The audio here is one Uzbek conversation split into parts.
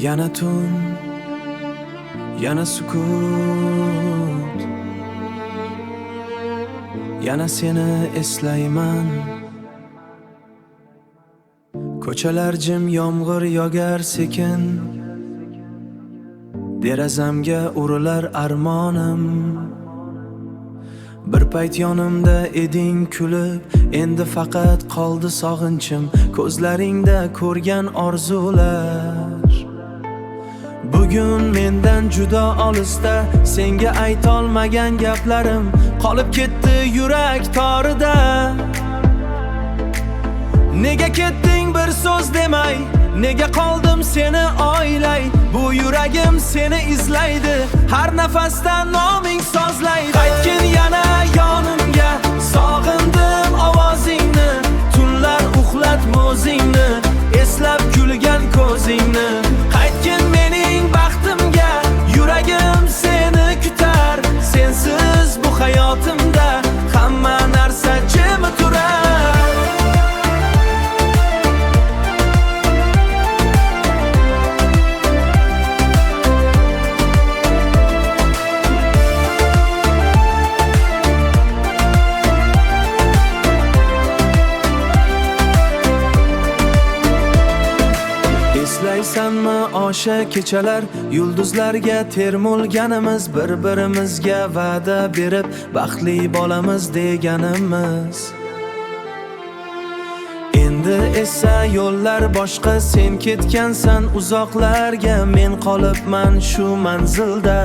Yana tun, yana sukut, yana seni eslayman. Ko'chalar jim, yomg'ir yogar sekin, derazamga urilar armonim. Bir payt yonimda eding kulib, endi faqat qoldi sog'inchim, ko'zlaringda ko'rgan orzular. Bugun mendan juda olisda, senga aytolmagan gaplarim qolib ketdi yurak torida. Nega ketding bir so'z demay, nega qoldim seni oylay? Bu yuragim seni izlaydi, har nafasda noming sozlaydi. Qaytgin yana yonimga, sog'indim ovozingni, tunlar uxlatma o'zingni, eslab kulgan ko'zingni. Qaytgin mening baxtimga, yuragim seni kutar, sensiz bu hayotimda hamma narsa jim turar. Eslaysanmi o'sha kechalar, yulduzlarga termulganimiz, bir-birimizga va'da berib baxtli bo'lamiz deganimiz. Endi esa yo'llar boshqa, sen ketgansan uzoqlarga, men qolibman shu manzilda.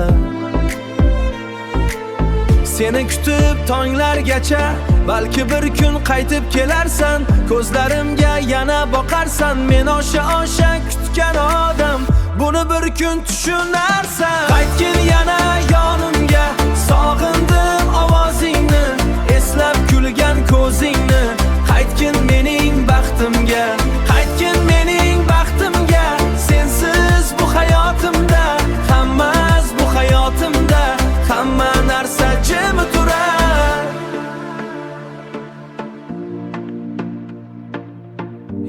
Seni kutib tonglargacha, balki bir kun qaytib kelarsan, ko'zlarimga yana boqarsan, men o'sha kutgan odam, buni bir kun tushunarsan. Qaytgin yana yonimga, sog'indim ovozingni, eslab kulgan ko'zingni. Qaytgin mening baxtimga, qaytgin mening baxtimga, sensiz bu hayotimda, hammasi bu hayotimda, hamma narsa jim turar.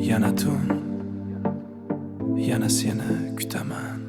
Yana tun, yana seni kutaman.